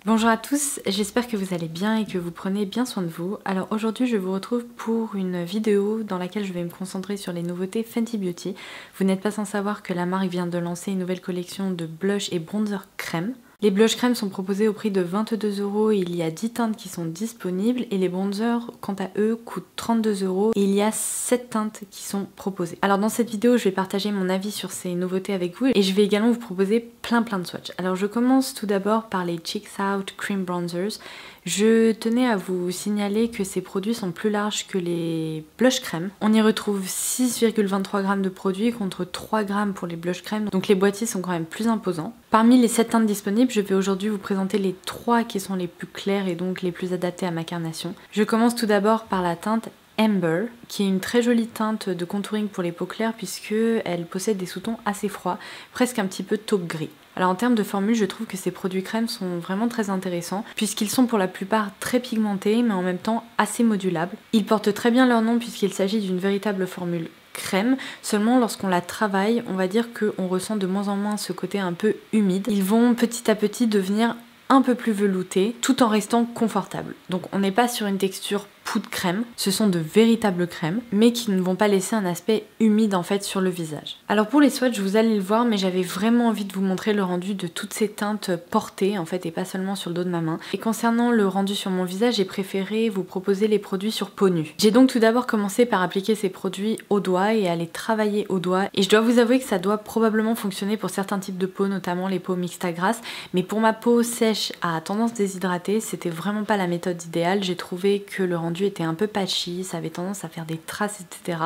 Bonjour à tous, j'espère que vous allez bien et que vous prenez bien soin de vous. Alors aujourd'hui je vous retrouve pour une vidéo dans laquelle je vais me concentrer sur les nouveautés Fenty Beauty. Vous n'êtes pas sans savoir que la marque vient de lancer une nouvelle collection de blush et bronzer crème. Les blush crème sont proposés au prix de 22 €, il y a 10 teintes qui sont disponibles et les bronzers quant à eux coûtent 32 € et il y a 7 teintes qui sont proposées. Alors dans cette vidéo je vais partager mon avis sur ces nouveautés avec vous et je vais également vous proposer plein de swatchs. Alors je commence tout d'abord par les Cheeks Out Cream Bronzers. Je tenais à vous signaler que ces produits sont plus larges que les blush crème. On y retrouve 6,23 g de produits contre 3 g pour les blush crème, donc les boîtiers sont quand même plus imposants. Parmi les 7 teintes disponibles, je vais aujourd'hui vous présenter les 3 qui sont les plus claires et donc les plus adaptées à ma carnation. Je commence tout d'abord par la teinte Amber, qui est une très jolie teinte de contouring pour les peaux claires puisque elle possède des sous-tons assez froids, presque un petit peu taupe gris. Alors en termes de formule, je trouve que ces produits crème sont vraiment très intéressants puisqu'ils sont pour la plupart très pigmentés mais en même temps assez modulables. Ils portent très bien leur nom puisqu'il s'agit d'une véritable formule crème, seulement lorsqu'on la travaille, on va dire qu'on ressent de moins en moins ce côté un peu humide. Ils vont petit à petit devenir un peu plus veloutés tout en restant confortables. Donc on n'est pas sur une texture poudre crème, ce sont de véritables crèmes, mais qui ne vont pas laisser un aspect humide en fait sur le visage. Alors pour les swatchs, vous allez le voir, mais j'avais vraiment envie de vous montrer le rendu de toutes ces teintes portées en fait et pas seulement sur le dos de ma main. Et concernant le rendu sur mon visage, j'ai préféré vous proposer les produits sur peau nue. J'ai donc tout d'abord commencé par appliquer ces produits au doigt et à les travailler au doigt. Et je dois vous avouer que ça doit probablement fonctionner pour certains types de peau, notamment les peaux mixtes à grasse, mais pour ma peau sèche à tendance déshydratée, c'était vraiment pas la méthode idéale. J'ai trouvé que le rendu était un peu patchy, ça avait tendance à faire des traces, etc.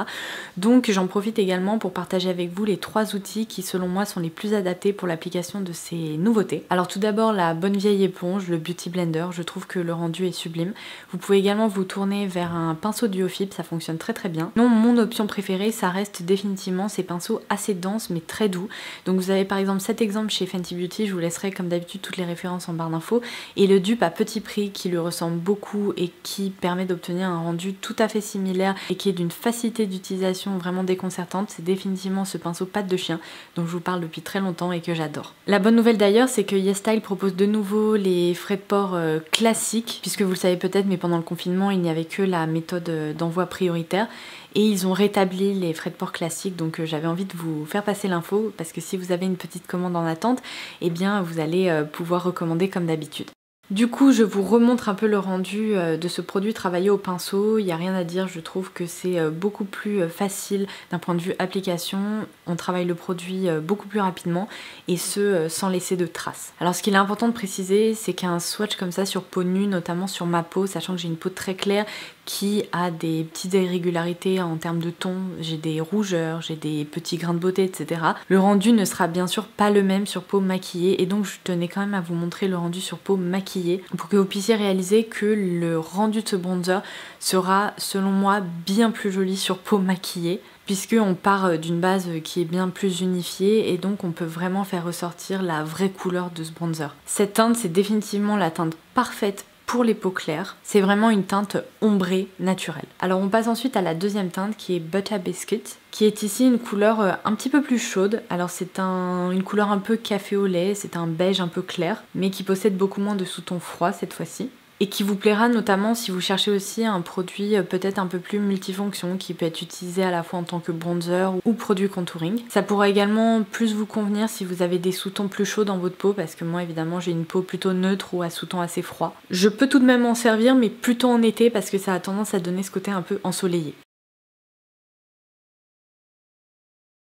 Donc j'en profite également pour partager avec vous les 3 outils qui selon moi sont les plus adaptés pour l'application de ces nouveautés. Alors tout d'abord la bonne vieille éponge, le Beauty Blender, je trouve que le rendu est sublime. Vous pouvez également vous tourner vers un pinceau Duofib, ça fonctionne très bien. Non, mon option préférée, ça reste définitivement ces pinceaux assez denses mais très doux. Donc vous avez par exemple cet exemple chez Fenty Beauty, je vous laisserai comme d'habitude toutes les références en barre d'infos, et le dupe à petit prix qui lui ressemble beaucoup et qui permet d'obtenir un rendu tout à fait similaire et qui est d'une facilité d'utilisation vraiment déconcertante, c'est définitivement ce pinceau patte de chien dont je vous parle depuis très longtemps et que j'adore. La bonne nouvelle d'ailleurs, c'est que YesStyle propose de nouveau les frais de port classiques, puisque vous le savez peut-être, mais pendant le confinement il n'y avait que la méthode d'envoi prioritaire et ils ont rétabli les frais de port classiques, donc j'avais envie de vous faire passer l'info parce que si vous avez une petite commande en attente, eh bien vous allez pouvoir recommander comme d'habitude. Du coup, je vous remontre un peu le rendu de ce produit travaillé au pinceau. Il n'y a rien à dire, je trouve que c'est beaucoup plus facile d'un point de vue application. On travaille le produit beaucoup plus rapidement et ce sans laisser de traces. Alors ce qu'il est important de préciser, c'est qu'un swatch comme ça sur peau nue, notamment sur ma peau, sachant que j'ai une peau très claire qui a des petites irrégularités en termes de ton, j'ai des rougeurs, j'ai des petits grains de beauté, etc. Le rendu ne sera bien sûr pas le même sur peau maquillée et donc je tenais quand même à vous montrer le rendu sur peau maquillée pour que vous puissiez réaliser que le rendu de ce bronzer sera selon moi bien plus joli sur peau maquillée, puisqu'on part d'une base qui est bien plus unifiée et donc on peut vraiment faire ressortir la vraie couleur de ce bronzer. Cette teinte, c'est définitivement la teinte parfaite pour les peaux claires, c'est vraiment une teinte ombrée naturelle. Alors on passe ensuite à la deuxième teinte qui est Butter Biscuit, qui est ici une couleur un petit peu plus chaude. Alors c'est une couleur un peu café au lait, c'est un beige un peu clair, mais qui possède beaucoup moins de sous-tons froids cette fois-ci. Et qui vous plaira notamment si vous cherchez aussi un produit peut-être un peu plus multifonction qui peut être utilisé à la fois en tant que bronzer ou produit contouring. Ça pourra également plus vous convenir si vous avez des sous-tons plus chauds dans votre peau parce que moi évidemment j'ai une peau plutôt neutre ou à sous-tons assez froid. Je peux tout de même en servir mais plutôt en été parce que ça a tendance à donner ce côté un peu ensoleillé.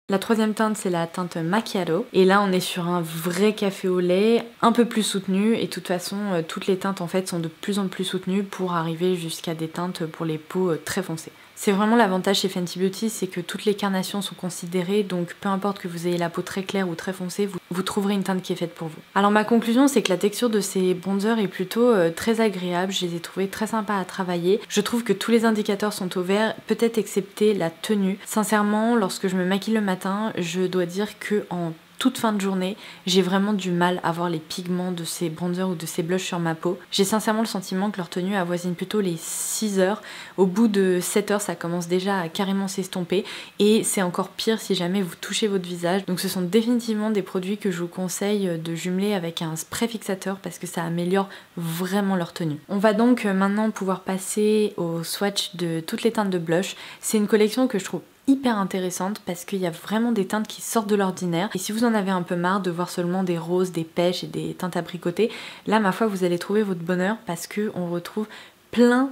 La troisième teinte, c'est la teinte Macchiato. Et là, on est sur un vrai café au lait, un peu plus soutenu. Et de toute façon, toutes les teintes en fait sont de plus en plus soutenues pour arriver jusqu'à des teintes pour les peaux très foncées. C'est vraiment l'avantage chez Fenty Beauty, c'est que toutes les carnations sont considérées, donc peu importe que vous ayez la peau très claire ou très foncée, vous trouverez une teinte qui est faite pour vous. Alors ma conclusion, c'est que la texture de ces bronzers est plutôt très agréable, je les ai trouvés très sympas à travailler. Je trouve que tous les indicateurs sont au vert, peut-être excepté la tenue. Sincèrement, lorsque je me maquille le matin, je dois dire que en toute fin de journée, j'ai vraiment du mal à voir les pigments de ces bronzers ou de ces blushs sur ma peau. J'ai sincèrement le sentiment que leur tenue avoisine plutôt les 6 heures. Au bout de 7 heures, ça commence déjà à carrément s'estomper et c'est encore pire si jamais vous touchez votre visage. Donc ce sont définitivement des produits que je vous conseille de jumeler avec un spray fixateur parce que ça améliore vraiment leur tenue. On va donc maintenant pouvoir passer au swatch de toutes les teintes de blush. C'est une collection que je trouve hyper intéressante parce qu'il y a vraiment des teintes qui sortent de l'ordinaire et si vous en avez un peu marre de voir seulement des roses, des pêches et des teintes abricotées, là ma foi vous allez trouver votre bonheur parce qu'on retrouve plein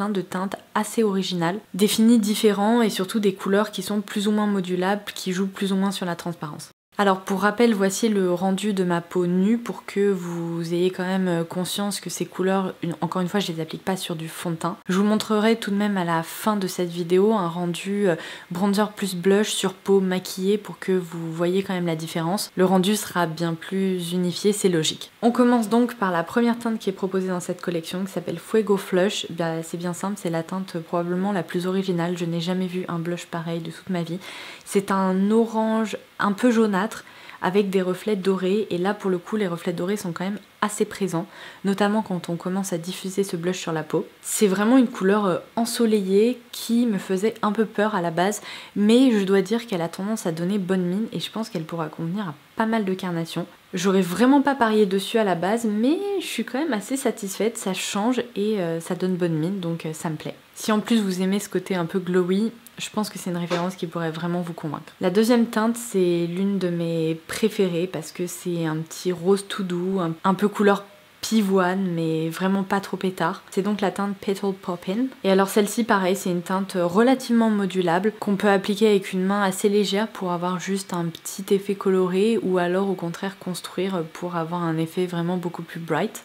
de teintes assez originales, des finis différents et surtout des couleurs qui sont plus ou moins modulables, qui jouent plus ou moins sur la transparence. Alors pour rappel, voici le rendu de ma peau nue pour que vous ayez quand même conscience que ces couleurs, encore une fois, je les applique pas sur du fond de teint. Je vous montrerai tout de même à la fin de cette vidéo un rendu bronzer plus blush sur peau maquillée pour que vous voyez quand même la différence. Le rendu sera bien plus unifié, c'est logique. On commence donc par la première teinte qui est proposée dans cette collection qui s'appelle Fuego Flush. C'est bien simple, c'est la teinte probablement la plus originale. Je n'ai jamais vu un blush pareil de toute ma vie. C'est un orange un peu jaunâtre avec des reflets dorés et là pour le coup les reflets dorés sont quand même assez présents, notamment quand on commence à diffuser ce blush sur la peau. C'est vraiment une couleur ensoleillée qui me faisait un peu peur à la base, mais je dois dire qu'elle a tendance à donner bonne mine et je pense qu'elle pourra convenir à pas mal de carnations. J'aurais vraiment pas parié dessus à la base, mais je suis quand même assez satisfaite, ça change et ça donne bonne mine, donc ça me plaît. Si en plus vous aimez ce côté un peu glowy, je pense que c'est une référence qui pourrait vraiment vous convaincre. La deuxième teinte, c'est l'une de mes préférées parce que c'est un petit rose tout doux, un peu couleur pivoine mais vraiment pas trop pétard. C'est donc la teinte Petal Poppin'. Et alors celle-ci pareil, c'est une teinte relativement modulable qu'on peut appliquer avec une main assez légère pour avoir juste un petit effet coloré ou alors au contraire construire pour avoir un effet vraiment beaucoup plus bright.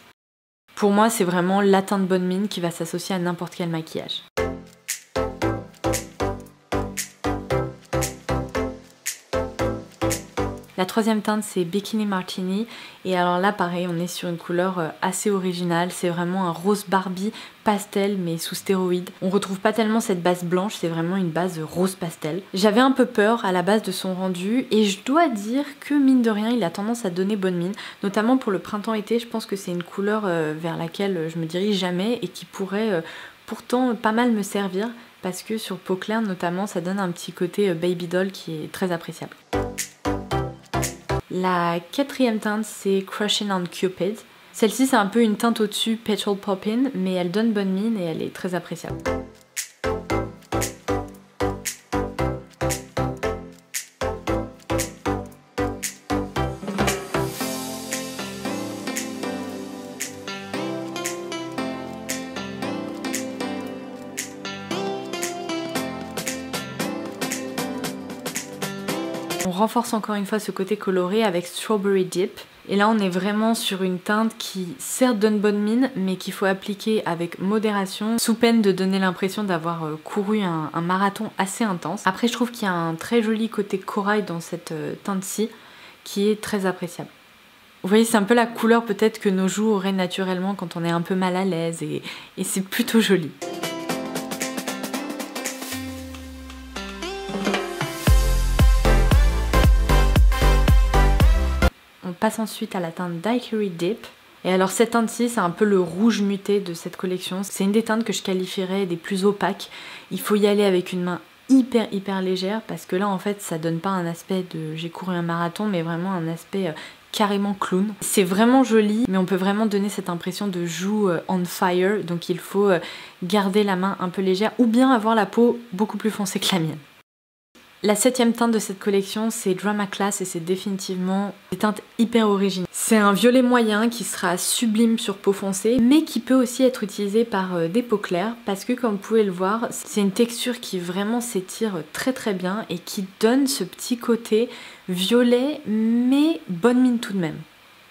Pour moi c'est vraiment la teinte bonne mine qui va s'associer à n'importe quel maquillage. La troisième teinte c'est Bikini Martini et alors là pareil on est sur une couleur assez originale, c'est vraiment un rose Barbie pastel mais sous stéroïdes. On retrouve pas tellement cette base blanche, c'est vraiment une base rose pastel. J'avais un peu peur à la base de son rendu et je dois dire que mine de rien il a tendance à donner bonne mine, notamment pour le printemps-été. Je pense que c'est une couleur vers laquelle je me dirige jamais et qui pourrait pourtant pas mal me servir parce que sur peau claire notamment ça donne un petit côté baby doll qui est très appréciable. La quatrième teinte c'est Crushing on Cupid. Celle-ci c'est un peu une teinte au-dessus Petal Poppin' mais elle donne bonne mine et elle est très appréciable. On renforce encore une fois ce côté coloré avec Strawberry Dip. Et là on est vraiment sur une teinte qui certes donne bonne mine mais qu'il faut appliquer avec modération sous peine de donner l'impression d'avoir couru un marathon assez intense. Après je trouve qu'il y a un très joli côté corail dans cette teinte-ci qui est très appréciable. Vous voyez c'est un peu la couleur peut-être que nos joues auraient naturellement quand on est un peu mal à l'aise et c'est plutôt joli. On passe ensuite à la teinte Daiquiri Dip. Et alors cette teinte-ci, c'est un peu le rouge muté de cette collection. C'est une des teintes que je qualifierais des plus opaques. Il faut y aller avec une main hyper légère parce que là en fait ça donne pas un aspect de j'ai couru un marathon mais vraiment un aspect carrément clown. C'est vraiment joli mais on peut vraiment donner cette impression de joue on fire, donc il faut garder la main un peu légère ou bien avoir la peau beaucoup plus foncée que la mienne. La septième teinte de cette collection c'est Drama Class et c'est définitivement des teintes hyper originales. C'est un violet moyen qui sera sublime sur peau foncée mais qui peut aussi être utilisé par des peaux claires parce que comme vous pouvez le voir c'est une texture qui vraiment s'étire très bien et qui donne ce petit côté violet mais bonne mine tout de même.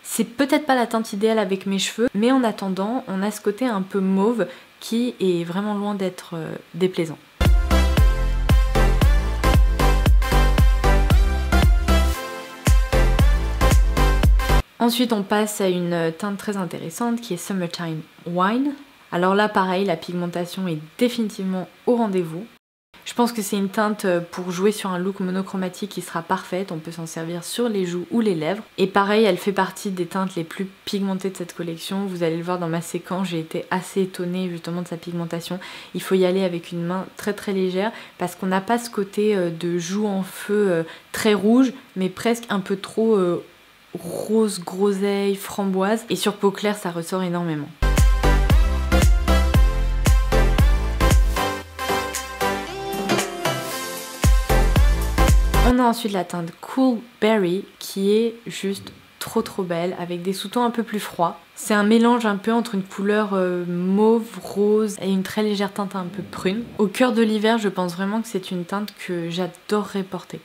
C'est peut-être pas la teinte idéale avec mes cheveux mais en attendant on a ce côté un peu mauve qui est vraiment loin d'être déplaisant. Ensuite on passe à une teinte très intéressante qui est Summertime Wine. Alors là pareil, la pigmentation est définitivement au rendez-vous. Je pense que c'est une teinte pour jouer sur un look monochromatique qui sera parfaite. On peut s'en servir sur les joues ou les lèvres. Et pareil, elle fait partie des teintes les plus pigmentées de cette collection. Vous allez le voir dans ma séquence, j'ai été assez étonnée justement de sa pigmentation. Il faut y aller avec une main très très légère parce qu'on n'a pas ce côté de joues en feu très rouge, mais presque un peu trop rose, groseille, framboise. Et sur peau claire, ça ressort énormément. On a ensuite la teinte Cool Berry qui est juste trop belle avec des sous-tons un peu plus froids. C'est un mélange un peu entre une couleur mauve, rose et une très légère teinte un peu prune. Au cœur de l'hiver, je pense vraiment que c'est une teinte que j'adorerais porter.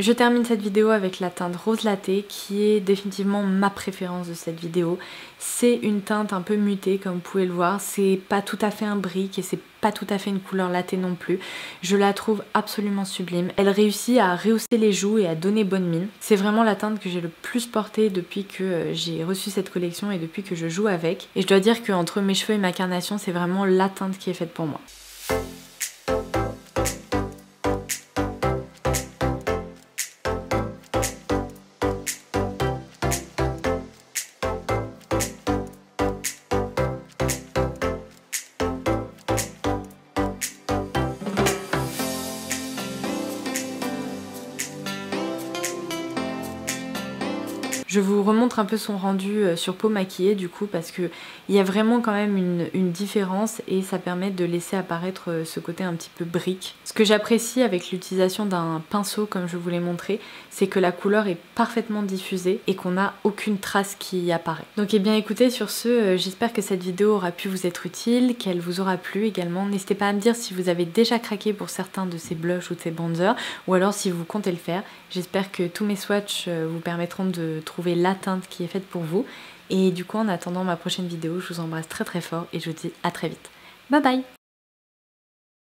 Je termine cette vidéo avec la teinte Rose Latte qui est définitivement ma préférence de cette vidéo. C'est une teinte un peu mutée comme vous pouvez le voir, c'est pas tout à fait un brick et c'est pas tout à fait une couleur latte non plus. Je la trouve absolument sublime. Elle réussit à rehausser les joues et à donner bonne mine. C'est vraiment la teinte que j'ai le plus portée depuis que j'ai reçu cette collection et depuis que je joue avec. Et je dois dire qu'entre mes cheveux et ma carnation, c'est vraiment la teinte qui est faite pour moi. Je vous remontre un peu son rendu sur peau maquillée du coup parce que il y a vraiment quand même une différence et ça permet de laisser apparaître ce côté un petit peu brique. Ce que j'apprécie avec l'utilisation d'un pinceau comme je vous l'ai montré, c'est que la couleur est parfaitement diffusée et qu'on n'a aucune trace qui y apparaît. Donc eh bien écoutez, sur ce, j'espère que cette vidéo aura pu vous être utile, qu'elle vous aura plu également. N'hésitez pas à me dire si vous avez déjà craqué pour certains de ces blushs ou de ces bronzers ou alors si vous comptez le faire. J'espère que tous mes swatchs vous permettront de trouver la teinte qui est faite pour vous. Et du coup, en attendant ma prochaine vidéo, je vous embrasse très fort et je vous dis à très vite. Bye bye!